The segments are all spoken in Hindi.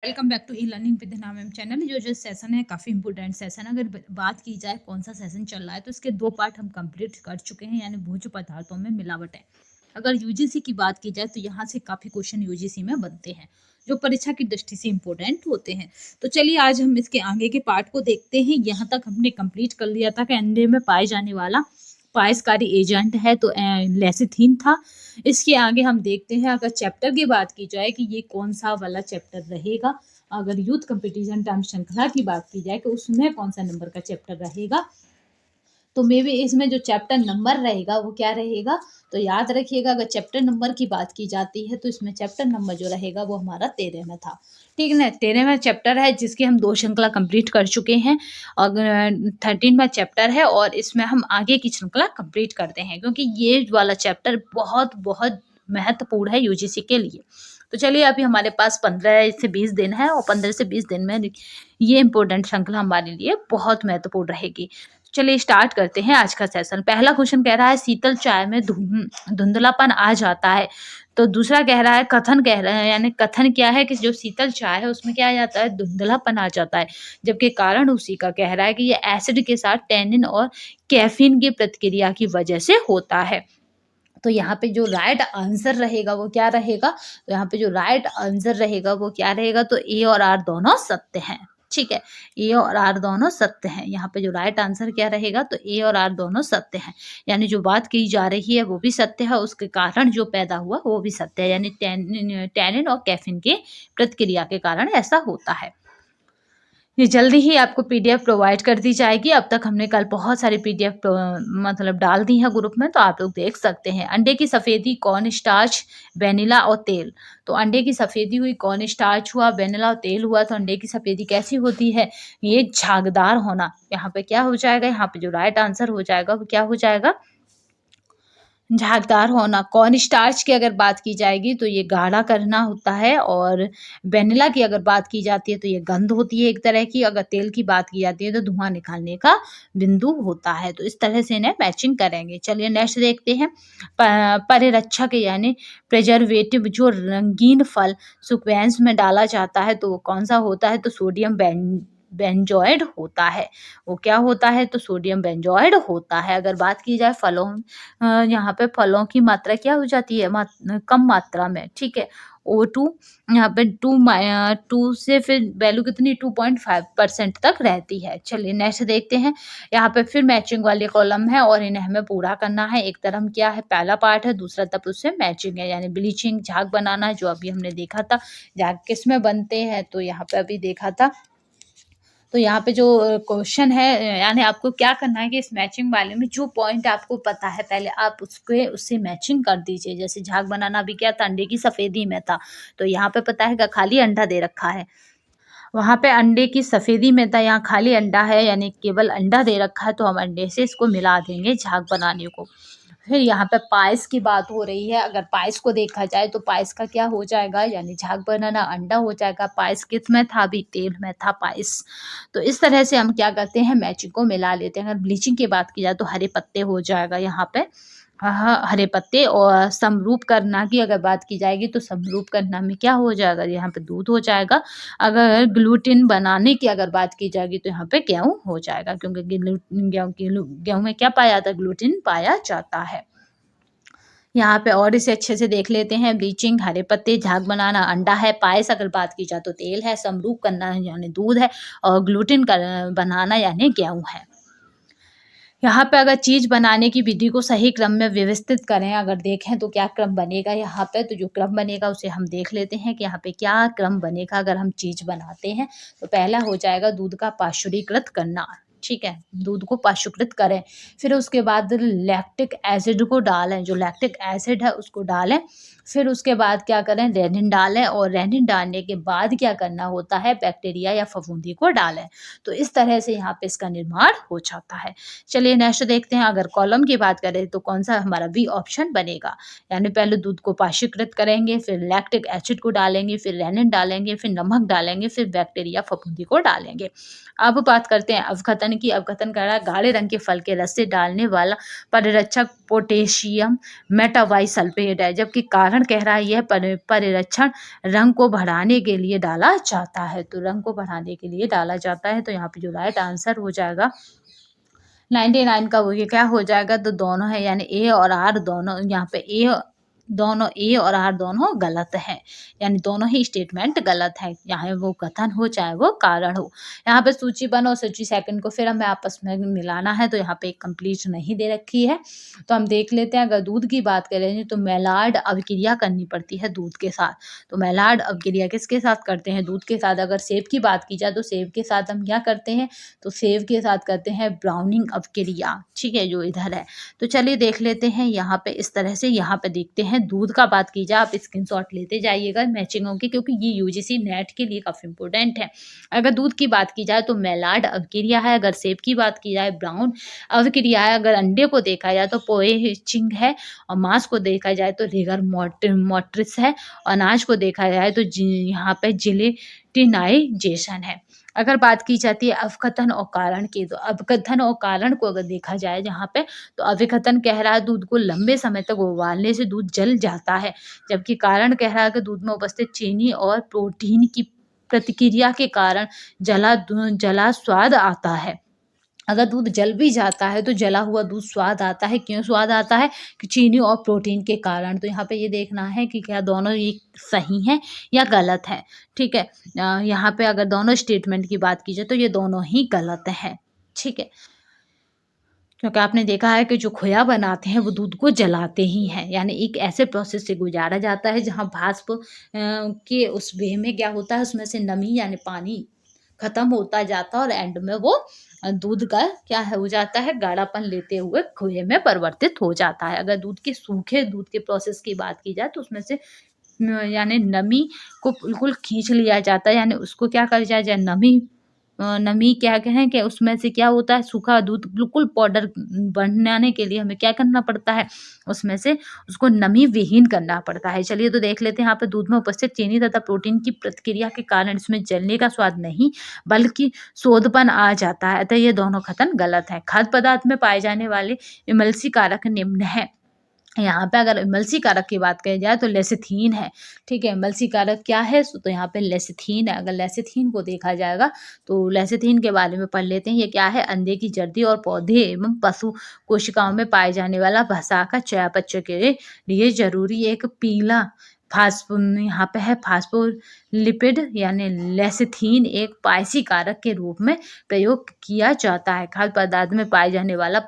Welcome back to e learning with नाम चैनल। जो सेशन है काफ़ी इंपॉर्टेंट सेशन। अगर बात की जाए कौन सा सेशन चल रहा है तो इसके 2 पार्ट हम कंप्लीट कर चुके हैं, यानी भोज्य पदार्थों में मिलावट है। अगर यूजीसी की बात की जाए तो यहाँ से काफ़ी क्वेश्चन यूजीसी में बनते हैं जो परीक्षा की दृष्टि से इम्पोर्टेंट होते हैं। तो चलिए आज हम इसके आगे के पार्ट को देखते हैं। यहाँ तक हमने कंप्लीट कर लिया था कि अंडे में पाए जाने वाला पायसकारी एजेंट है तो लेसिथिन था। इसके आगे हम देखते हैं अगर चैप्टर की बात की जाए कि ये कौन सा वाला चैप्टर रहेगा। अगर यूथ कंपटीशन टर्म श्रृंखला की बात की जाए कि उसमें कौन सा नंबर का चैप्टर रहेगा, तो मे बी इसमें जो चैप्टर नंबर रहेगा वो क्या रहेगा। तो याद रखिएगा अगर चैप्टर नंबर की बात की जाती है तो इसमें चैप्टर नंबर जो रहेगा वो हमारा 13 में था। ठीक है ना, 13वां चैप्टर है जिसकी हम 2 श्रृंखला कंप्लीट कर चुके हैं। और 13वां चैप्टर है और इसमें हम आगे की श्रृंखला कंप्लीट करते हैं क्योंकि ये वाला चैप्टर बहुत बहुत महत्वपूर्ण है यूजीसी के लिए। तो चलिए अभी हमारे पास 15 से 20 दिन है और 15 से 20 दिन में ये इंपॉर्टेंट श्रृंखला हमारे लिए बहुत महत्वपूर्ण रहेगी। चलिए स्टार्ट करते हैं आज का सेशन। पहला क्वेश्चन कह रहा है शीतल चाय में धुंधलापन आ जाता है। तो दूसरा कह रहा है कथन कह रहा है, यानी कथन क्या है कि जो शीतल चाय है उसमें क्या आ जाता है, धुंधलापन आ जाता है। जबकि कारण उसी का कह रहा है कि ये एसिड के साथ टैनिन और कैफीन की प्रतिक्रिया की वजह से होता है। तो यहाँ पे जो राइट आंसर रहेगा वो क्या रहेगा, तो यहाँ पे जो राइट आंसर रहेगा वो क्या रहेगा, तो ए और आर दोनों सत्य हैं। ठीक है, ए और आर दोनों सत्य हैं। यहाँ पे जो राइट आंसर क्या रहेगा, तो ए और आर दोनों सत्य हैं। यानी जो बात की जा रही है वो भी सत्य है, उसके कारण जो पैदा हुआ वो भी सत्य है। यानी टैनिन और कैफीन के प्रतिक्रिया के कारण ऐसा होता है। ये जल्दी ही आपको पीडीएफ प्रोवाइड कर दी जाएगी। अब तक हमने कल बहुत सारी पीडीएफ मतलब डाल दी है ग्रुप में, तो आप लोग देख सकते हैं। अंडे की सफ़ेदी, कॉर्न स्टार्च, वेनिला और तेल। तो अंडे की सफ़ेदी हुई, कॉर्न स्टार्च हुआ, वेनिला और तेल हुआ। तो अंडे की सफ़ेदी कैसी होती है, ये झागदार होना। यहाँ पे क्या हो जाएगा, यहाँ पे जो राइट आंसर हो जाएगा वो क्या हो जाएगा, झागदार होना। कॉर्न स्टार्च की अगर बात की जाएगी तो ये गाढ़ा करना होता है, और वेनिला की अगर बात की जाती है तो ये गंध होती है एक तरह की। अगर तेल की बात की जाती है तो धुआं निकालने का बिंदु होता है। तो इस तरह से इन्हें मैचिंग करेंगे। चलिए नेक्स्ट देखते हैं। परिरक्षक यानी प्रिजर्वेटिव जो रंगीन फल सुक्वेंस में डाला जाता है तो वो कौन सा होता है, तो सोडियम बेंजोइड होता है। वो क्या होता है, तो सोडियम बेंजोइड होता है। अगर बात की जाए फलों, यहाँ पे फलों की मात्रा क्या हो जाती है, कम मात्रा में। ठीक है, O2 यहाँ पे 2 से फिर वैल्यू कितनी 2.5% तक रहती है। चलिए नेक्स्ट देखते हैं। यहाँ पे फिर मैचिंग वाले कॉलम है और इन्हें हमें पूरा करना है। एक तरफ क्या है, पहला पार्ट है, दूसरा तब उससे मैचिंग है, यानी ब्लीचिंग झाग बनाना, जो अभी हमने देखा था। झाग किस में बनते हैं, तो यहाँ पे अभी देखा था। तो यहाँ पे जो क्वेश्चन है, यानी आपको क्या करना है कि इस मैचिंग वाले में जो पॉइंट आपको पता है पहले आप उससे मैचिंग कर दीजिए। जैसे झाग बनाना भी क्या था, अंडे की सफ़ेदी में था। तो यहाँ पे पता है कि खाली अंडा दे रखा है, वहाँ पे अंडे की सफ़ेदी में था, यहाँ खाली अंडा है, यानी केवल अंडा दे रखा है। तो हम अंडे से इसको मिला देंगे झाग बनाने को। फिर यहाँ पे पायस की बात हो रही है। अगर पायस को देखा जाए तो पायस का क्या हो जाएगा, यानी झाग बनाना अंडा हो जाएगा। पायस किस में था, अभी तेल में था पायस। तो इस तरह से हम क्या करते हैं, मैचिंग को मिला लेते हैं। अगर ब्लीचिंग की बात की जाए तो हरे पत्ते हो जाएगा यहाँ पे। हाँ, हरे पत्ते। और समरूप करना की अगर बात की जाएगी तो समरूप करना में क्या हो जाएगा, यहाँ पे दूध हो जाएगा। अगर ग्लूटेन बनाने की अगर बात की जाएगी तो यहाँ पे गेहूँ हो जाएगा, क्योंकि गेहूँ में क्या पाया जाता है, ग्लूटेन पाया जाता है। यहाँ पे और इसे अच्छे से देख लेते हैं। ब्लीचिंग, हरे पत्ते, झाग बनाना अंडा है। पायस अगर बात की जाए तो तेल है। समरूप करना यानी दूध है। और ग्लूटेन बनाना यानी गेहूँ है। यहाँ पे अगर चीज़ बनाने की विधि को सही क्रम में व्यवस्थित करें, अगर देखें तो क्या क्रम बनेगा यहाँ पे, तो जो क्रम बनेगा उसे हम देख लेते हैं कि यहाँ पे क्या क्रम बनेगा। अगर हम चीज़ बनाते हैं तो पहला हो जाएगा दूध का पाश्चुरीकृत करना। ठीक है, दूध को पाश्चुकृत करें। फिर उसके बाद लैक्टिक एसिड को डालें, जो लैक्टिक एसिड है उसको डालें। फिर उसके बाद क्या करें, रेनिन डालें। और रेनिन डालने के बाद क्या करना होता है, बैक्टीरिया या फफूंदी को डालें। तो इस तरह से यहाँ पे इसका निर्माण हो जाता है। चलिए नेक्स्ट देखते हैं। अगर कॉलम की बात करें तो कौन सा हमारा बी ऑप्शन बनेगा, यानी पहले दूध को पाश्चुकृत करेंगे, फिर लैक्टिक एसिड को डालेंगे, फिर रेनिन डालेंगे, फिर नमक डालेंगे, फिर बैक्टीरिया फफूंदी को डालेंगे। अब बात करते हैं अवकथन यानी कि अवकथन कर रहा है गाढ़े रंग के फल के रस से डालने वाला परिरक्षक पोटेशियम मेटावाइसल्फेट है, जबकि कारण कह रहा है यह परिरक्षण रंग को बढ़ाने के लिए डाला जाता है। तो रंग को बढ़ाने के लिए डाला जाता है, तो यहाँ पे जो राइट आंसर हो जाएगा 99 का वो ये क्या हो जाएगा, तो दोनों है यानी ए और आर दोनों, यहाँ पे ए और आर दोनों गलत है, यानी दोनों ही स्टेटमेंट गलत है, चाहे वो कथन हो चाहे वो कारण हो। यहाँ पे सूची 1 और सूची 2 को फिर हमें आपस में मिलाना है, तो यहाँ पे एक कंप्लीट नहीं दे रखी है। तो हम देख लेते हैं, अगर दूध की बात करें तो मेलार्ड अभिक्रिया करनी पड़ती है दूध के साथ। तो मेलार्ड अभिक्रिया किसके साथ करते हैं, दूध के साथ। अगर सेब की बात की जाए तो सेब के साथ हम क्या करते हैं, तो सेब के साथ करते हैं ब्राउनिंग अभिक्रिया, ठीक है, जो इधर है। तो चलिए देख लेते हैं यहाँ पे इस तरह से, यहाँ पे देखते हैं दूध का बात की जाए, आप स्क्रीनशॉट लेते जाइएगा मैचिंगों की, क्योंकि ये यूजीसी नेट के लिए काफी इंपॉर्टेंट है। अगर दूध की बात की जाए तो मेलार्ड अभिक्रिया है, अगर सेब की बात की जाए ब्राउन अभिक्रिया है, अगर अंडे को देखा जाए तो पोएचिंग है, और मांस को देखा जाए तो रिगर मोट्रिस है, और अनाज को देखा जाए तो यहाँ पे जिलेटिनाइजेशन है। अगर बात की जाती है अवकथन और कारण की, तो अवकथन और कारण को अगर देखा जाए जहाँ पे, तो अवकथन कह रहा है दूध को लंबे समय तक उबालने से दूध जल जाता है, जबकि कारण कह रहा है कि दूध में उपस्थित चीनी और प्रोटीन की प्रतिक्रिया के कारण जला स्वाद आता है। अगर दूध जल भी जाता है तो जला हुआ दूध स्वाद आता है, क्यों स्वाद आता है, कि चीनी और प्रोटीन के कारण। तो यहाँ पे ये देखना है कि क्या दोनों ये सही है या गलत है, ठीक है। यहाँ पे अगर दोनों स्टेटमेंट की बात की जाए तो ये दोनों ही गलत है, ठीक है, क्योंकि आपने देखा है कि जो खोया बनाते हैं वो दूध को जलाते ही हैं, यानी एक ऐसे प्रोसेस से गुजारा जाता है जहाँ भाप के उस वे में क्या होता है, उसमें से नमी यानी पानी खत्म होता जाता है, और एंड में वो दूध का क्या है हो जाता है, गाढ़ापन लेते हुए खोए में परिवर्तित हो जाता है। अगर दूध के सूखे दूध के प्रोसेस की बात की जाए तो उसमें से यानी नमी को बिल्कुल खींच लिया जाता है, यानी उसको क्या कर जाए जाए नमी क्या कहें कि उसमें से क्या होता है, सूखा दूध बिल्कुल पाउडर बनाने के लिए हमें क्या करना पड़ता है, उसमें से उसको नमी विहीन करना पड़ता है। चलिए तो देख लेते हैं, यहाँ पे दूध में उपस्थित चीनी तथा प्रोटीन की प्रतिक्रिया के कारण इसमें जलने का स्वाद नहीं बल्कि सोंधपन आ जाता है, अतः ये दोनों कथन गलत है। खाद्य पदार्थ में पाए जाने वाले इमल्सी कारक निम्न है। यहाँ पे अगर इमल्सी कारक की बात करी जाए तो लेसिथीन है, ठीक है। इमल्सी कारक क्या है, तो यहाँ पे लेसिथीन है। अगर लेसिथीन को देखा जाएगा तो लेसिथीन के बारे में पढ़ लेते हैं। ये क्या है, अंडे की जर्दी और पौधे एवं पशु कोशिकाओं में पाए जाने वाला वसा का चयापचय के लिए जरूरी एक पीला यहाँ पे है फास्फोलिपिड यानी लेसिथीन एक पायसी कारक के रूप में प्रयोग किया जाता है। खाद्य पदार्थ में पाए जाने वाला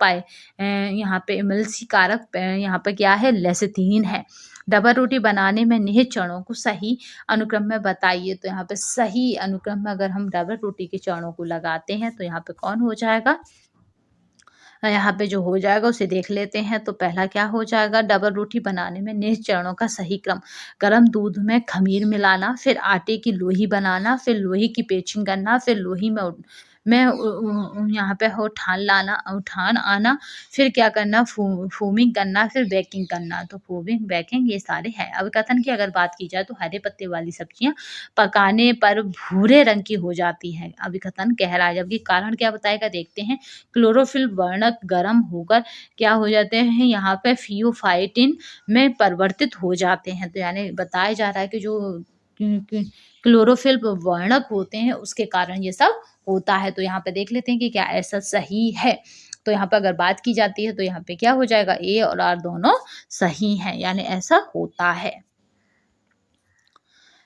यहाँ पे इमल्सी कारक यहाँ पे क्या है, लेसिथीन है। डबल रोटी बनाने में निहित चरणों को सही अनुक्रम में बताइए। तो यहाँ पे सही अनुक्रम में अगर हम डबल रोटी के चरणों को लगाते हैं तो यहाँ पे कौन हो जाएगा, यहाँ पे जो हो जाएगा उसे देख लेते हैं। तो पहला क्या हो जाएगा, डबल रोटी बनाने में निहित चरणों का सही क्रम, गर्म दूध में खमीर मिलाना, फिर आटे की लोई बनाना, फिर लोई की पेचिंग करना, फिर लोई में यहाँ पे उठान आना, फिर क्या करना, फूमिंग करना, फिर बेकिंग करना। तो फूमिंग बेकिंग ये सारे हैं। अब कथन की अगर बात की जाए तो हरे पत्ते वाली सब्जियां पकाने पर भूरे रंग की हो जाती हैं, अभी कथन कह रहा है। जबकि कारण क्या बताएगा, देखते हैं। क्लोरोफिल वर्णक गर्म होकर क्या हो जाते हैं, यहाँ पे फियोफाइटिन में परिवर्तित हो जाते हैं। तो यानी बताया जा रहा है कि जो क्लोरोफिल वर्णक होते हैं उसके कारण ये सब होता है। तो यहाँ पे देख लेते हैं कि क्या ऐसा सही है। तो यहाँ पे अगर बात की जाती है तो यहाँ पे क्या हो जाएगा, ए और आर दोनों सही हैं, यानी ऐसा होता है।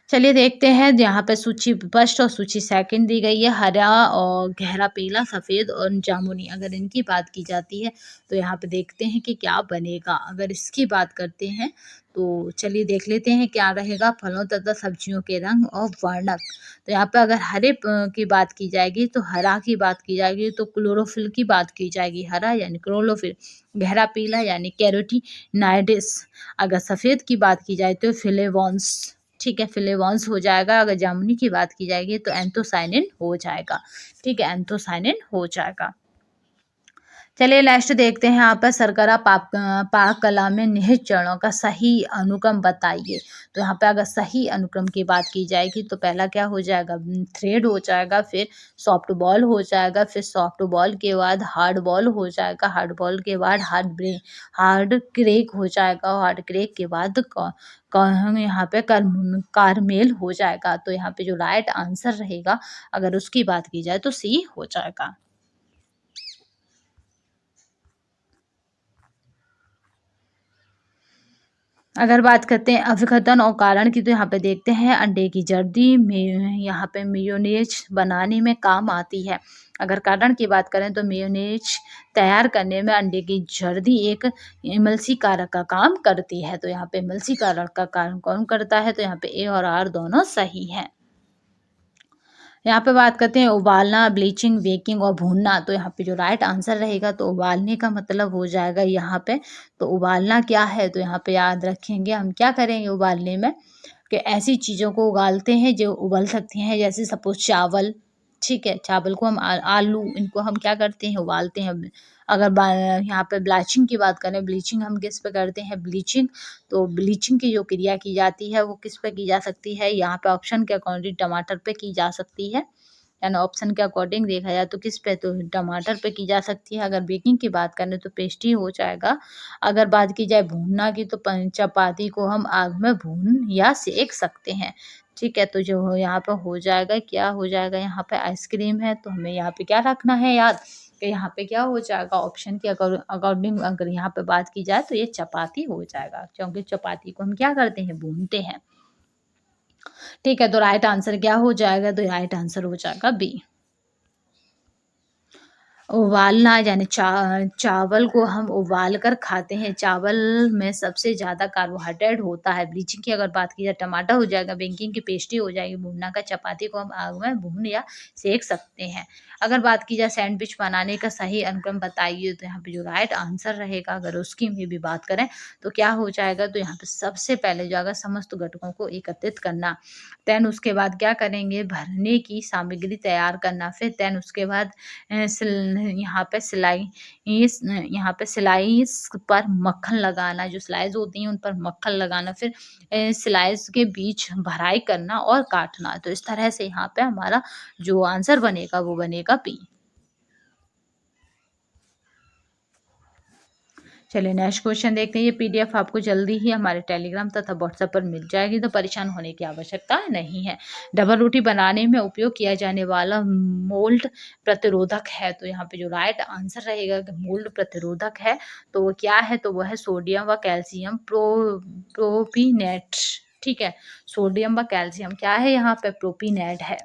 चलिए देखते हैं, यहाँ पे सूची फर्स्ट और सूची सेकंड दी गई है। हरा और गहरा पीला, सफ़ेद और जामुनी, अगर इनकी बात की जाती है तो यहाँ पे देखते हैं कि क्या बनेगा। अगर इसकी बात करते हैं तो चलिए देख लेते हैं क्या रहेगा, फलों तथा सब्जियों के रंग और वर्णक। तो यहाँ पे अगर हरे की बात की जाएगी तो हरा की बात की जाएगी तो क्लोरोफिल की बात की जाएगी, हरा यानी क्लोरोफिल। गहरा पीला यानी कैरोटीनाइड्स। अगर सफ़ेद की बात की जाए तो फ्लेवोन्स, ठीक है, फ्लेवोन्स हो जाएगा। अगर जामुनी की बात की जाएगी तो एंथोसायनिन हो जाएगा, ठीक है, एंथोसायनिन हो जाएगा। चलिए नेक्स्ट देखते हैं यहाँ पर सरकरा पाक कला में निहित चरणों का सही अनुक्रम बताइए। तो यहाँ पे अगर सही अनुक्रम की बात की जाएगी तो पहला क्या हो जाएगा, थ्रेड हो जाएगा, फिर सॉफ्ट बॉल हो जाएगा, फिर सॉफ्ट बॉल के बाद हार्ड बॉल हो जाएगा, हार्ड बॉल के बाद हार्ड क्रेक हो जाएगा, हार्ड क्रेक के बाद हम यहाँ पे कारमेल हो जाएगा। तो यहाँ पे जो राइट आंसर रहेगा अगर उसकी बात की जाए तो सी हो जाएगा। अगर बात करते हैं अभिकथन और कारण की तो यहाँ पे देखते हैं अंडे की जर्दी में यहाँ पे मेयोनेज बनाने में काम आती है। अगर कारण की बात करें तो मेयोनेज तैयार करने में अंडे की जर्दी एक इमल्सी कारक का काम करती है। तो यहाँ पे इमल्सी कारक का काम कौन करता है, तो यहाँ पे ए और आर दोनों सही है। यहाँ पे बात करते हैं उबालना, ब्लीचिंग, बेकिंग और भूनना। तो यहाँ पे जो राइट आंसर रहेगा तो उबालने का मतलब हो जाएगा यहाँ पे। तो उबालना क्या है, तो यहाँ पे याद रखेंगे हम क्या करेंगे उबालने में, कि ऐसी चीज़ों को उबालते हैं जो उबल सकती हैं, जैसे सपोज चावल, ठीक है, चावल को हम आलू, इनको हम क्या करते हैं उबालते हैं। अगर यहाँ पे ब्लीचिंग की बात करें, ब्लीचिंग हम किस पे करते हैं, ब्लीचिंग, तो ब्लीचिंग की जो क्रिया की जाती है वो किस पे की जा सकती है, यहाँ पे ऑप्शन के अकॉर्डिंग टमाटर पे की जा सकती है, यानी ऑप्शन के अकॉर्डिंग देखा जाए तो किस पे, तो टमाटर पे की जा सकती है। अगर बेकिंग की बात करें तो पेस्ट्री हो जाएगा। अगर बात की जाए भूनना की तो चपाती को हम आग में भून या सेक सकते हैं, ठीक है। तो जो यहाँ पे हो जाएगा, क्या हो जाएगा, यहाँ पे आइसक्रीम है तो हमें यहाँ पे क्या रखना है याद, कि यहाँ पे क्या हो जाएगा, ऑप्शन के अकॉर्डिंग अगर यहाँ पे बात की जाए तो ये चपाती हो जाएगा, क्योंकि चपाती को हम क्या करते हैं, भूनते हैं, ठीक है। तो राइट आंसर क्या हो जाएगा, तो राइट आंसर हो जाएगा बी। उबालना यानी चावल को हम उबाल कर खाते हैं। चावल में सबसे ज़्यादा कार्बोहाइड्रेट होता है। ब्लीचिंग की अगर बात की जाए टमाटर हो जाएगा, बेकिंग की पेस्ट्री हो जाएगी, भुनना का चपाती को हम आग में भून या सेक सकते हैं। अगर बात की जाए सैंडविच बनाने का सही अनुक्रम बताइए, तो यहाँ पे जो राइट आंसर रहेगा अगर उसकी भी बात करें तो क्या हो जाएगा, तो यहाँ पे सबसे पहले जो अगर समस्त घटकों को एकत्रित करना, देन उसके बाद क्या करेंगे, भरने की सामग्री तैयार करना, फिर देन उसके बाद यहाँ पे स्लाइस पर मक्खन लगाना, जो स्लाइस होती हैं उन पर मक्खन लगाना, फिर स्लाइस के बीच भराई करना और काटना। तो इस तरह से यहाँ पे हमारा जो आंसर बनेगा वो बनेगा बी। चलिए नेक्स्ट क्वेश्चन देखते हैं। ये पीडीएफ आपको जल्दी ही हमारे टेलीग्राम तथा व्हाट्सएप पर मिल जाएगी, तो परेशान होने की आवश्यकता नहीं है। डबल रोटी बनाने में उपयोग किया जाने वाला मोल्ड प्रतिरोधक है। तो यहाँ पे जो राइट आंसर रहेगा कि मोल्ड प्रतिरोधक है तो वो क्या है, तो वो है सोडियम व कैल्शियम प्रोपीनेट, ठीक है। सोडियम व कैल्शियम क्या है, यहाँ पे प्रोपीनेट है।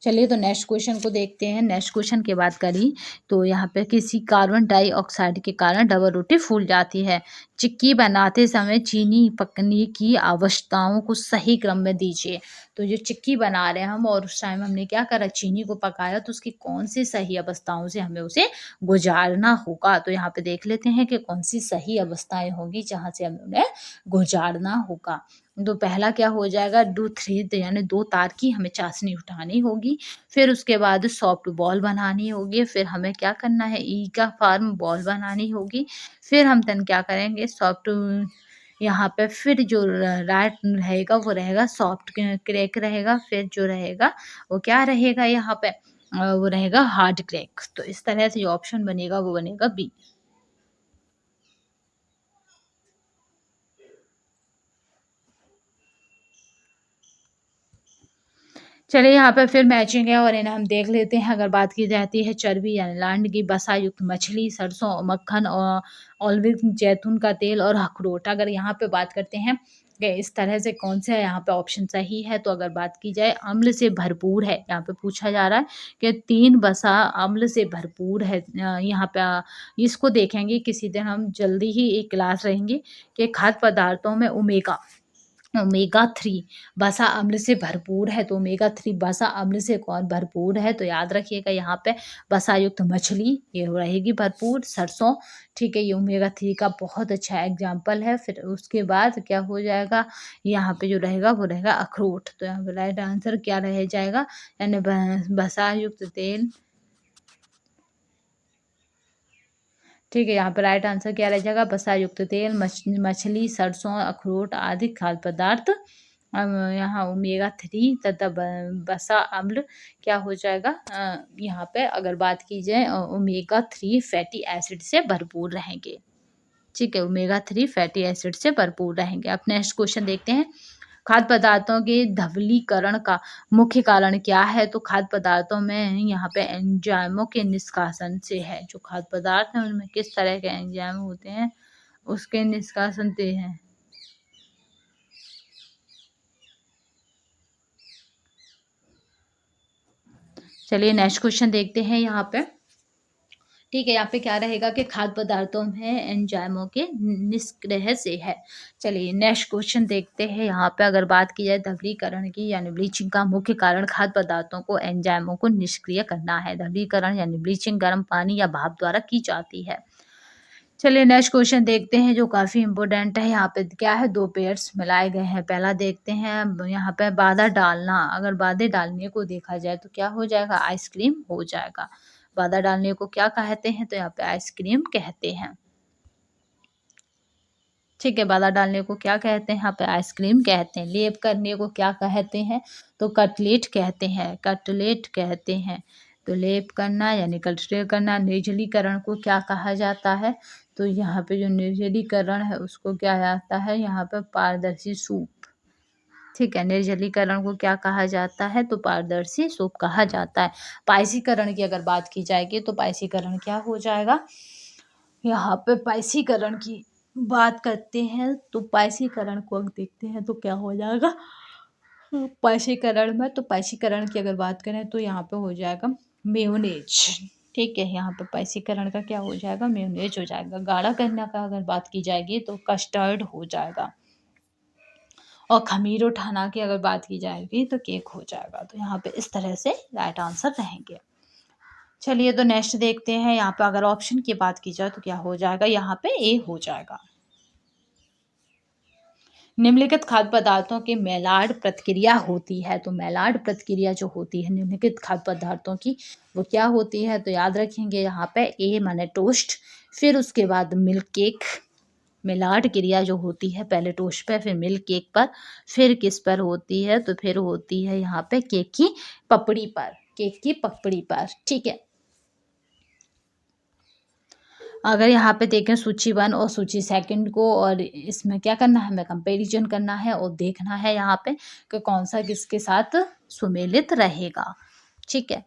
चलिए तो नेक्स्ट क्वेश्चन को देखते हैं। नेक्स्ट क्वेश्चन की बात करी तो यहाँ पे किसी कार्बन डाइऑक्साइड के कारण डबल रोटी फूल जाती है। चिक्की बनाते समय चीनी पकने की अवस्थाओं को सही क्रम में दीजिए। तो जो चिक्की बना रहे हैं हम और उस टाइम हमने क्या करा, चीनी को पकाया, तो उसकी कौन सी सही अवस्थाओं से हमें उसे गुजारना होगा। तो यहाँ पे देख लेते हैं कि कौन सी सही अवस्थाएं होंगी जहाँ से हमें उन्हें गुजारना होगा। तो पहला क्या हो जाएगा, डू थ्री, यानी 2 तार की हमें चाशनी उठानी होगी, फिर उसके बाद सॉफ्ट बॉल बनानी होगी, फिर हमें क्या करना है, ई का फॉर्म बॉल बनानी होगी, फिर हम देन क्या करेंगे, सॉफ्ट यहाँ पे फिर जो राइट रहेगा वो रहेगा सॉफ्ट क्रैक रहेगा, फिर जो रहेगा वो क्या रहेगा यहाँ पे, वो रहेगा हार्ड क्रैक। तो इस तरह से जो ऑप्शन बनेगा वो बनेगा बी। चलिए यहाँ पे फिर मैचिंग है और इन्हें हम देख लेते हैं। अगर बात की जाती है चर्बी यानी लांड की बसा युक्त मछली, सरसों, मक्खन और ऑलिव, जैतून का तेल और अखरोट। अगर यहाँ पे बात करते हैं कि इस तरह से कौन सा यहाँ पे ऑप्शन सही है, तो अगर बात की जाए अम्ल से भरपूर है, यहाँ पे पूछा जा रहा है कि 3 बसा अम्ल से भरपूर है। यहाँ पे इसको देखेंगे किसी दिन हम, जल्दी ही एक क्लास रहेंगी कि खाद्य पदार्थों में ओमेगा 3 वसा अम्ल से भरपूर है। तो ओमेगा 3 वसा अम्ल से कौन भरपूर है, तो याद रखिएगा यहाँ पे वसा युक्त मछली ये रहेगी भरपूर, सरसों, ठीक है, ये ओमेगा 3 का बहुत अच्छा एग्जाम्पल है। फिर उसके बाद क्या हो जाएगा, यहाँ पे जो रहेगा वो रहेगा अखरोट। तो यहाँ पे राइट आंसर क्या रह जाएगा, यानी वसा युक्त तेल ठीक है, यहाँ पे राइट आंसर क्या रह जाएगा? वसा युक्त तेल, मछली, सरसों, अखरोट आदि खाद्य पदार्थ। यहाँ ओमेगा 3 तथा वसा अम्ल क्या हो जाएगा? यहाँ पे अगर बात की जाए ओमेगा 3 फैटी एसिड से भरपूर रहेंगे। ठीक है, ओमेगा 3 फैटी एसिड से भरपूर रहेंगे। अब नेक्स्ट क्वेश्चन देखते हैं, खाद्य पदार्थों के धवलीकरण का मुख्य कारण क्या है? तो खाद्य पदार्थों में यहाँ पे एंजाइमों के निष्कासन से है। जो खाद्य पदार्थ हैं उनमें किस तरह के एंजाइम होते हैं उसके निष्कासन से है। चलिए नेक्स्ट क्वेश्चन देखते हैं यहाँ पे। ठीक है, यहाँ पे क्या रहेगा कि खाद्य पदार्थों में एंजाइमों के निष्क्रिय से है। चलिए नेक्स्ट क्वेश्चन देखते हैं। यहाँ पे अगर बात की जाए धवलीकरण की यानी ब्लीचिंग का मुख्य कारण खाद्य पदार्थों को एंजाइमों को निष्क्रिय करना है। धवलीकरण यानी ब्लीचिंग गर्म पानी या भाप द्वारा की जाती है। चलिए नेक्स्ट क्वेश्चन देखते हैं जो काफ़ी इंपॉर्टेंट है। यहाँ पे क्या है, दो पेयर्स मिलाए गए हैं। पहला देखते हैं यहाँ पे बाधा डालना। अगर बाधे डालने को देखा जाए तो क्या हो जाएगा? आइसक्रीम हो जाएगा। बाधा डालने को क्या कहते हैं? तो यहाँ पे आइसक्रीम कहते हैं। ठीक है, बाधा डालने को क्या कहते हैं? यहाँ पे आइसक्रीम कहते हैं। लेप करने को क्या कहते हैं? तो कटलेट कहते हैं। कटलेट कहते हैं। तो लेप करना यानी कटलेट करना। निर्जलीकरण को क्या कहा जाता है? तो यहाँ पे जो निर्जलीकरण है उसको क्या जाता है? यहाँ पे पारदर्शी सूप। ठीक है, निर्जलीकरण को क्या कहा जाता है? तो पारदर्शी सूप कहा जाता है। पायसीकरण की अगर बात की जाएगी तो पायसीकरण क्या हो जाएगा? यहाँ पे पायसीकरण की बात करते हैं तो पायसीकरण को अगर देखते हैं तो क्या हो जाएगा? पायसीकरण में तो पायसीकरण की अगर बात करें तो यहाँ पे हो जाएगा मेयोनेज। ठीक है, यहाँ पे पायसीकरण का क्या हो जाएगा? मेयोनेज हो जाएगा। गाढ़ा करने का अगर बात की जाएगी तो कस्टर्ड हो जाएगा। और खमीर उठाना की अगर बात की जाएगी तो केक हो जाएगा। तो यहाँ पे इस तरह से राइट आंसर रहेंगे। चलिए तो नेक्स्ट देखते हैं। यहाँ पे अगर ऑप्शन की बात की जाए तो क्या हो जाएगा? यहाँ पे ए हो जाएगा। निम्नलिखित खाद्य पदार्थों की मेलार्ड प्रतिक्रिया होती है। तो मेलार्ड प्रतिक्रिया जो होती है निम्नलिखित खाद्य पदार्थों की वो क्या होती है? तो याद रखेंगे यहाँ पे ए माने टोस्ट, फिर उसके बाद मिल्क केक। मेलार्ड क्रिया जो होती है पहले टोस्ट पे, फिर मिल्क केक पर, फिर किस पर होती है? तो फिर होती है यहाँ पे केक की पपड़ी पर। केक की पपड़ी पर। ठीक है, अगर यहाँ पे देखें सूची 1 और सूची 2 को, और इसमें क्या करना है? हमें कंपैरिजन करना है और देखना है यहाँ पे कि कौन सा किसके साथ सुमेलित रहेगा। ठीक है,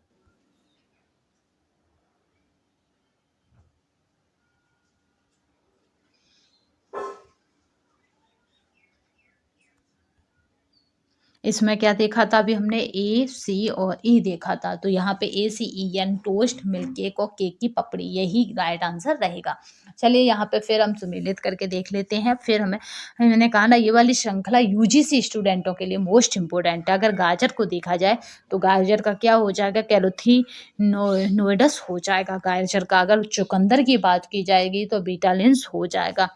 इसमें क्या देखा था अभी हमने? ए, सी और ई देखा था। तो यहाँ पे ए, सी, ई यानी टोस्ट, मिल्क केक और केक की पपड़ी, यही राइट आंसर रहेगा। चलिए यहाँ पे फिर हम सुमेलित करके देख लेते हैं। फिर मैंने कहा ना ये वाली श्रृंखला यूजीसी स्टूडेंटों के लिए मोस्ट इम्पोर्टेंट है। अगर गाजर को देखा जाए तो गाजर का क्या हो जाएगा? कैरोथीनोइड्स हो जाएगा गाजर का। अगर चुकंदर की बात की जाएगी तो बीटालिन्स हो जाएगा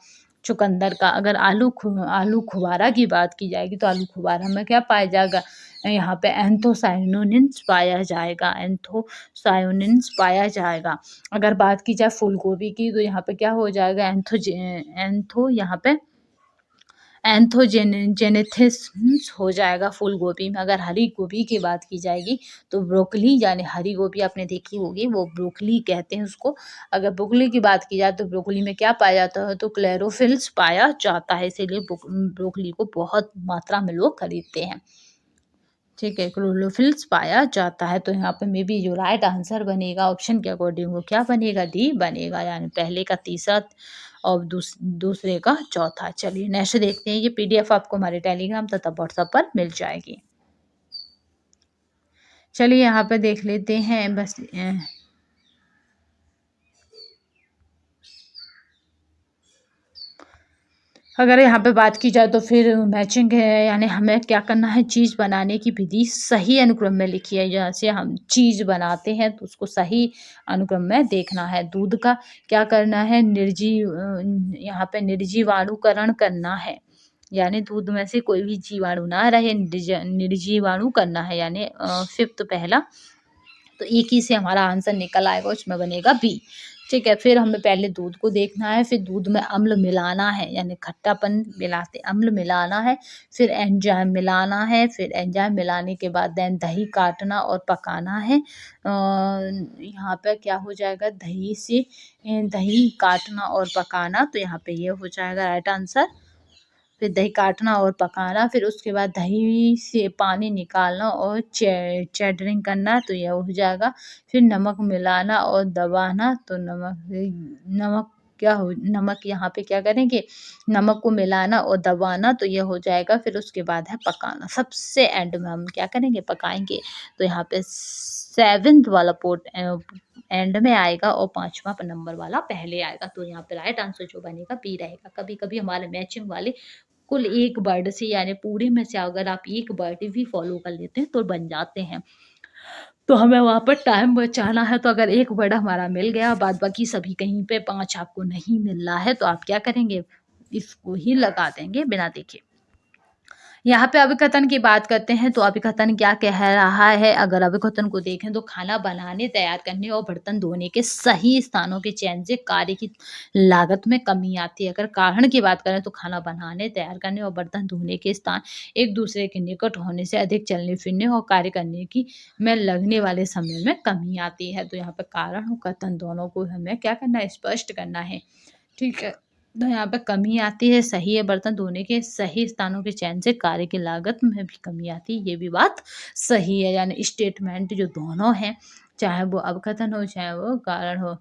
चुकंदर का। अगर आलू खुबारा की बात की जाएगी तो आलू खुबारा में क्या पाया जाएगा? यहाँ पे एंथोसायनिन्स पाया जाएगा। एंथोसायनिन्स पाया जाएगा। अगर बात की जाए फूल गोभी की तो यहाँ पे क्या हो जाएगा? यहाँ पे एंथोजेनेथिस हो जाएगा फूल गोभी में। अगर हरी गोभी की बात की जाएगी तो ब्रोकली यानी हरी गोभी आपने देखी होगी, वो ब्रोकली कहते हैं उसको। अगर ब्रोकली की बात की जाए तो ब्रोकली में क्या पाया जाता है? तो क्लोरोफिल्स पाया जाता है, इसीलिए ब्रोकली को बहुत मात्रा में लोग खरीदते हैं। ठीक है, क्लोरोफिल्स पाया जाता है। तो यहाँ पे मे बी जो राइट आंसर बनेगा ऑप्शन के अकॉर्डिंग वो क्या बनेगा? डी बनेगा, यानी पहले का तीसरा और दूसरे का चौथा। चलिए नेक्स्ट देखते हैं। ये पीडीएफ आपको हमारे टेलीग्राम तथा व्हाट्सएप पर मिल जाएगी। चलिए यहाँ पे देख लेते हैं बस। अगर यहाँ पे बात की जाए तो फिर मैचिंग है, यानी हमें क्या करना है? चीज़ बनाने की विधि सही अनुक्रम में लिखी है। जैसे हम चीज़ बनाते हैं तो उसको सही अनुक्रम में देखना है। दूध का क्या करना है? यहाँ पे निर्जीवाणुकरण करना है, यानी दूध में से कोई भी जीवाणु ना रहे, निर्जीवाणु करना है, यानी फिफ्थ पहला। तो एक ही से हमारा आंसर निकल आएगा, उसमें बनेगा बी। ठीक है, फिर हमें पहले दूध को देखना है, फिर दूध में अम्ल मिलाना है, यानी खट्टापन मिलाते अम्ल मिलाना है, फिर एंजाइम मिलाना है, फिर एंजाइम मिलाने के बाद देन दही काटना और पकाना है। यहाँ पे क्या हो जाएगा, दही काटना और पकाना, तो यहाँ पे ये हो जाएगा राइट आंसर। फिर दही काटना और पकाना, फिर उसके बाद दही से पानी निकालना और चेडरिंग करना, तो यह हो जाएगा। फिर नमक मिलाना और दबाना, तो नमक क्या हो नमक यहाँ पे क्या करेंगे, नमक को मिलाना और दबाना, तो यह हो जाएगा। फिर उसके बाद है पकाना, सबसे एंड में हम क्या करेंगे, पकाएंगे। तो यहाँ पे 7th वाला पोर्ट एंड में आएगा और 5वां नंबर वाला पहले आएगा, तो यहाँ पे राइट आंसर जो बनेगा बी रहेगा। कभी कभी हमारे मैचिंग वाले कुल एक वर्ड से, यानी पूरे में से अगर आप एक वर्ड भी फॉलो कर लेते हैं तो बन जाते हैं। तो हमें वहाँ पर टाइम बचाना है, तो अगर एक वर्ड हमारा मिल गया, बाद बाकी सभी कहीं पे 5 आपको नहीं मिल रहा है, तो आप क्या करेंगे, इसको ही लगा देंगे बिना देखे। यहाँ पे अभिकथन की बात करते हैं, तो अभिकथन क्या कह रहा है। अगर अभिकथन को देखें तो खाना बनाने, तैयार करने और बर्तन धोने के सही स्थानों के चयन से कार्य की लागत में कमी आती है। अगर कारण की बात करें तो खाना बनाने, तैयार करने और बर्तन धोने के स्थान एक दूसरे के निकट होने से अधिक चलने फिरने और कार्य करने की में लगने वाले समय में कमी आती है। तो यहाँ पर कारण और कथन दोनों को हमें क्या करना है, स्पष्ट करना है। ठीक है, तो यहाँ पे कमी आती है, सही है, बर्तन धोने के सही स्थानों के चयन से कार्य की लागत में भी कमी आती है, ये भी बात सही है। यानी स्टेटमेंट जो दोनों हैं, चाहे वो अवकथन हो चाहे वो कारण हो।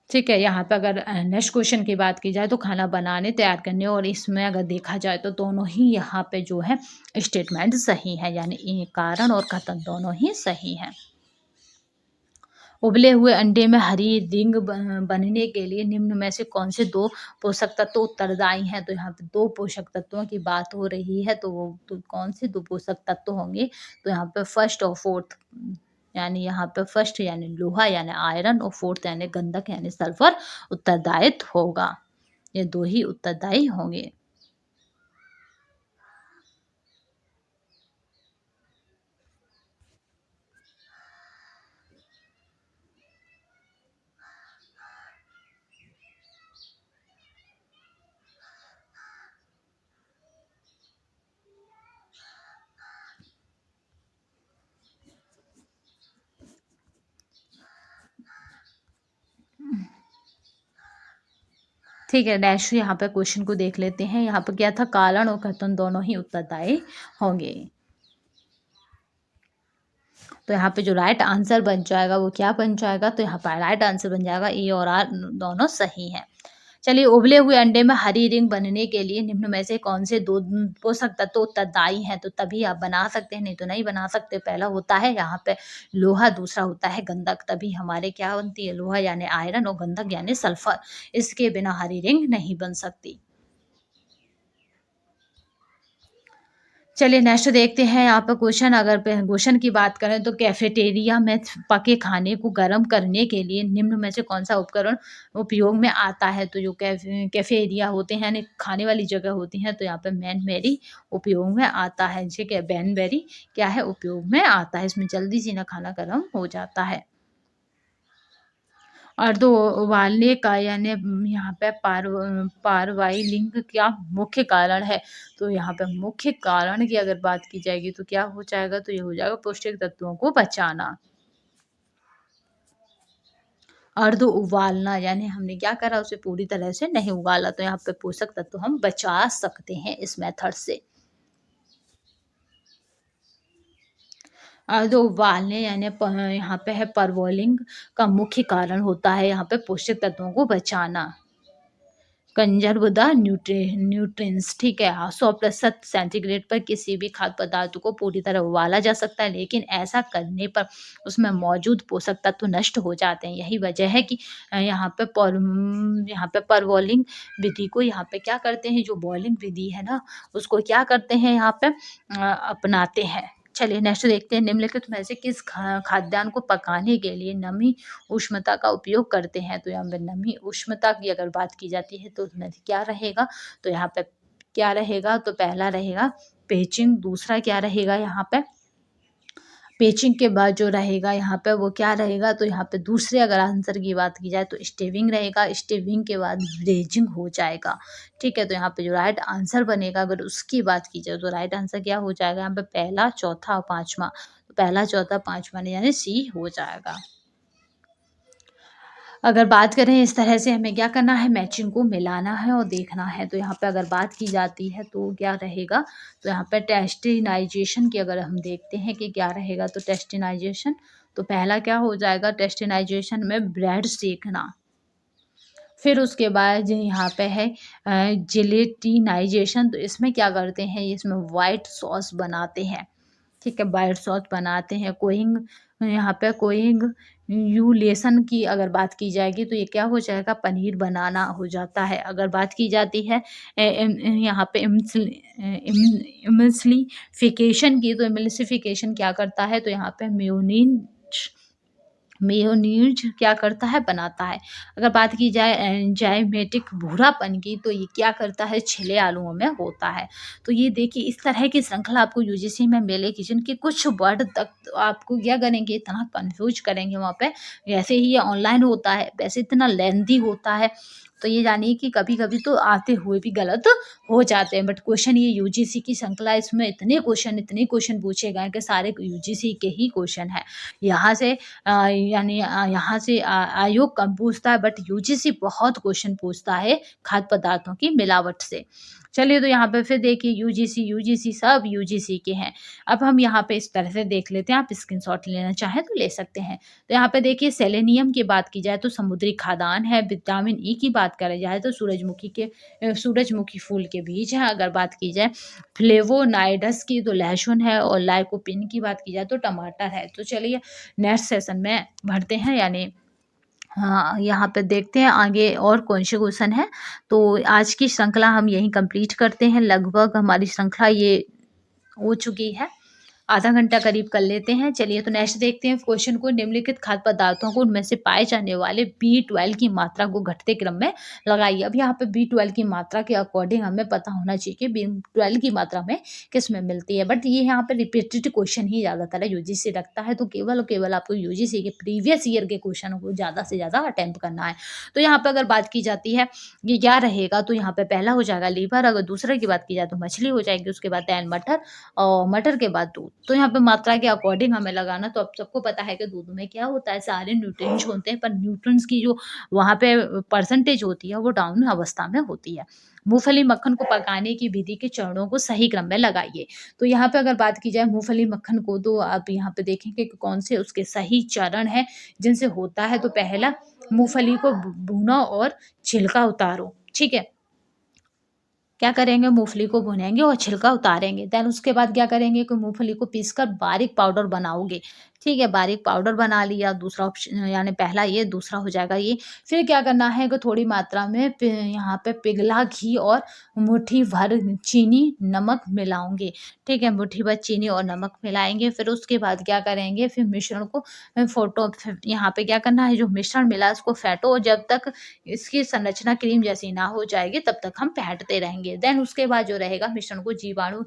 ठीक है, यहाँ पे अगर नेक्स्ट क्वेश्चन की बात की जाए तो खाना बनाने, तैयार करने और इसमें अगर देखा जाए तो दोनों ही यहाँ पे जो है स्टेटमेंट सही है, यानी ये कारण और कथन दोनों ही सही हैं। उबले हुए अंडे में हरी रिंग बनने के लिए निम्न में से कौन से 2 पोषक तत्व उत्तरदायी हैं? तो यहाँ पे 2 पोषक तत्वों की बात हो रही है, तो वो तो कौन से 2 पोषक तत्व होंगे? तो यहाँ पे फर्स्ट और फोर्थ, यानी यहाँ पे फर्स्ट यानी लोहा यानी आयरन और फोर्थ यानी गंधक यानी सल्फर उत्तरदायित्व होगा। ये 2 ही उत्तरदायी होंगे। ठीक है, नेक्स्ट यहाँ पे क्वेश्चन को देख लेते हैं। यहाँ पे क्या था, कारण और कथन दोनों ही उत्तरदायी होंगे। तो यहाँ पे जो राइट आंसर बन जाएगा वो क्या बन जाएगा, तो यहाँ पर राइट आंसर बन जाएगा ए और आर दोनों सही हैं। चलिए, उबले हुए अंडे में हरी रिंग बनने के लिए निम्न में से कौन से 2 पोषक तत्व उत्तरदायी हैं? तो तभी आप बना सकते हैं, नहीं तो नहीं बना सकते। पहला होता है यहाँ पे लोहा, दूसरा होता है गंधक, तभी हमारे क्या बनती है, लोहा यानी आयरन और गंधक यानी सल्फर। इसके बिना हरी रिंग नहीं बन सकती। चलिए नेक्स्ट देखते हैं यहाँ पे क्वेश्चन। अगर क्वेश्चन की बात करें तो कैफेटेरिया में पके खाने को गर्म करने के लिए निम्न में से कौन सा उपकरण उपयोग में आता है? तो जो कैफेरिया होते हैं यानी खाने वाली जगह होती हैं, तो यहाँ पे मैनबेरी उपयोग में आता है। ठीक है, बैनबेरी क्या है, उपयोग में आता है। इसमें जल्दी से ना खाना गर्म हो जाता है। और तो उबालने का यानी यहाँ पे पारवाइलिंग क्या मुख्य कारण है? तो यहाँ पे मुख्य कारण की अगर बात की जाएगी तो क्या हो जाएगा, तो ये हो जाएगा पौष्टिक तत्वों को बचाना। अर्ध उबालना यानी हमने क्या करा, उसे पूरी तरह से नहीं उबाला, तो यहाँ पे पोषक तत्व हम बचा सकते हैं इस मेथड से। जो उबालने यानी यहाँ पे है परवॉलिंग का मुख्य कारण होता है यहाँ पे पोषक तत्वों को बचाना। Conserve the nutrients. ठीक है, हाँ, 100% सेंटीग्रेड पर किसी भी खाद्य पदार्थ को पूरी तरह उबाला जा सकता है, लेकिन ऐसा करने पर उसमें मौजूद पोषक तत्व नष्ट हो जाते हैं। यही वजह है कि यहाँ पे परवॉलिंग विधि को यहाँ पे क्या करते हैं, जो बॉइलिंग विधि है ना, उसको क्या करते हैं यहाँ पे अपनाते हैं। चलिए नेक्स्ट देखते हैं, निम्नलिखित में से किस खाद्यान्न को पकाने के लिए नमी उष्णता का उपयोग करते हैं? तो यहाँ पे नमी उष्णता की अगर बात की जाती है तो उसमें क्या रहेगा, तो यहाँ पे क्या रहेगा, तो पहला रहेगा पेचिंग, दूसरा क्या रहेगा यहाँ पे पेचिंग के बाद जो रहेगा यहाँ पे वो क्या रहेगा, तो यहाँ पे दूसरे अगर आंसर की बात की जाए तो स्टेविंग रहेगा, स्टेविंग के बाद ब्रेजिंग हो जाएगा। ठीक है, तो यहाँ पे जो राइट आंसर बनेगा अगर उसकी बात की जाए तो राइट आंसर क्या हो जाएगा यहाँ पे पहला, चौथा और पाँचवा। तो पहला, चौथा, पाँचवा यानी सी हो जाएगा। अगर बात करें इस तरह से हमें क्या करना है, मैचिंग को मिलाना है और देखना है। तो यहाँ पे अगर बात की जाती है तो क्या रहेगा, तो यहाँ पे टेस्टिनाइजेशन की अगर हम देखते हैं कि क्या रहेगा, तो टेस्टिनाइजेशन तो पहला क्या हो जाएगा, टेस्टिनाइजेशन में ब्रेड सेकना। फिर उसके बाद यहाँ पे है जिलेटिनाइजेशन, तो इसमें क्या करते हैं, इसमें वाइट सॉस बनाते हैं। ठीक है, वाइट सॉस बनाते हैं। कोइंग, यहाँ पे कोइंग यूलेशन की अगर बात की जाएगी तो ये क्या हो जाएगा, पनीर बनाना हो जाता है। अगर बात की जाती है यहाँ पे इमल्सिफिकेशन की, तो इमल्सिफिकेशन क्या करता है, तो यहाँ पे मेयोनीज क्या करता है, बनाता है। अगर बात की जाए एंजाइमेटिक भूरापन की, तो ये क्या करता है, छिले आलुओं में होता है। तो ये देखिए इस तरह की श्रृंखला आपको यूजीसी में मिलेगी जिनके कुछ वर्ड तक तो आपको क्या करेंगे, इतना कंफ्यूज करेंगे वहाँ पे। वैसे ही ये ऑनलाइन होता है, वैसे इतना लेंथी होता है, तो ये जानिए कि कभी कभी तो आते हुए भी गलत हो जाते हैं। बट क्वेश्चन ये यूजीसी की श्रृंखला, इसमें इतने क्वेश्चन पूछे गए कि सारे यूजीसी के ही क्वेश्चन है। यहाँ से यानी यहाँ से आयोग कम पूछता है, बट यूजीसी बहुत क्वेश्चन पूछता है खाद्य पदार्थों की मिलावट से। चलिए, तो यहाँ पे फिर देखिए यूजीसी सब यूजीसी के हैं। अब हम यहाँ पे इस तरह से देख लेते हैं, आप स्क्रीनशॉट लेना चाहें तो ले सकते हैं। तो यहाँ पे देखिए सेलेनियम की बात की जाए तो समुद्री खाद्यान्न है। विटामिन ई की बात करी जाए तो सूरजमुखी फूल के बीज है। अगर बात की जाए फ्लेवोनाइड्स की तो लहसुन है, और लाइकोपिन की बात की जाए तो टमाटर है। तो चलिए नेक्स्ट सेशन में बढ़ते हैं, यानी हाँ, यहाँ पे देखते हैं आगे और कौन से क्वेश्चन है। तो आज की श्रृंखला हम यहीं कंप्लीट करते हैं। लगभग हमारी श्रृंखला ये हो चुकी है, आधा घंटा करीब कर लेते हैं। चलिए, तो नेक्स्ट देखते हैं क्वेश्चन को। निम्नलिखित खाद्य पदार्थों को उनमें से पाए जाने वाले B12 की मात्रा को घटते क्रम में लगाइए। अब यहाँ पे B12 की मात्रा के अकॉर्डिंग हमें पता होना चाहिए कि B12 की मात्रा में किस में मिलती है। बट ये यहाँ पे रिपीटेड क्वेश्चन ही ज़्यादातर है यूजीसी रखता है, तो केवल और केवल आपको यूजीसी के प्रीवियस ईयर के क्वेश्चनों को ज़्यादा से ज़्यादा अटेम्प्ट करना है। तो यहाँ पर अगर बात की जाती है ये क्या रहेगा, तो यहाँ पे पहला हो जाएगा लीवर। अगर दूसरे की बात की जाए तो मछली हो जाएगी, उसके बाद दैन मटर, और मटर के बाद दूध। तो यहाँ पे मात्रा के अकॉर्डिंग हमें लगाना। तो अब सबको पता है कि दूध में क्या होता है, सारे न्यूट्रिएंट्स होते हैं, पर न्यूट्रिएंट्स की जो वहाँ पे परसेंटेज होती है वो डाउन अवस्था में होती है। मूंगफली मक्खन को पकाने की विधि के चरणों को सही क्रम में लगाइए। तो यहाँ पे अगर बात की जाए मूंगफली मक्खन को, तो आप यहाँ पे देखेंगे कि कौन से उसके सही चरण है जिनसे होता है। तो पहला, मूंगफली को भूनो और छिलका उतारो। ठीक है, क्या करेंगे, मूंगफली को भुनेंगे और छिलका उतारेंगे। देन उसके बाद क्या करेंगे कि मूंगफली को पीसकर बारीक पाउडर बनाओगे। ठीक है, बारीक पाउडर बना लिया। दूसरा ऑप्शन यानी पहला ये, दूसरा हो जाएगा ये। फिर क्या करना है कि थोड़ी मात्रा में यहाँ पे पिघला घी और मुट्ठी भर चीनी नमक मिलाओगे। ठीक है, मुट्ठी भर चीनी और नमक मिलाएंगे। फिर उसके बाद क्या करेंगे, फिर मिश्रण को यहाँ पे क्या करना है, जो मिश्रण मिला उसको फेंटो, जब तक इसकी संरचना क्रीम जैसी ना हो जाएगी तब तक हम फेंटते रहेंगे। देन उसके बाद जो रहेगा मिश्रण को जीवाणु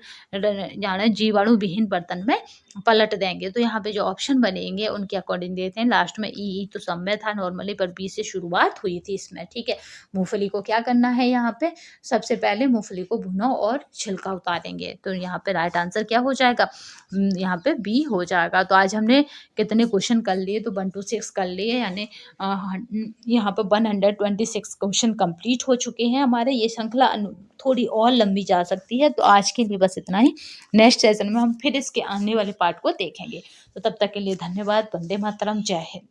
विहीन बर्तन में पलट देंगे। तो यहाँ पे जो ऑप्शन बनेंगे उनके अकॉर्डिंग देते हैं। लास्ट में ई तो सब में था नॉर्मली, पर बी से शुरुआत हुई थी इसमें। ठीक है, मूंगफली को क्या करना है, यहाँ पे सबसे पहले मूंगफली को भुनो और छिलका उतारेंगे। तो यहाँ पे राइट आंसर क्या हो जाएगा, यहाँ पे बी हो जाएगा। तो आज हमने कितने क्वेश्चन कर लिए, तो 1 to 6 कर लिए, यानी यहाँ पे 126 क्वेश्चन कंप्लीट हो चुके हैं हमारे। ये श्रृंखला थोड़ी और लंबी जा सकती है। तो आज के लिए बस इतना ही। नेक्स्ट सेशन में हम फिर इसके आने वाले पार्ट को देखेंगे। तो तब तक के लिए धन्यवाद। वंदे मातरम, जय हिंद।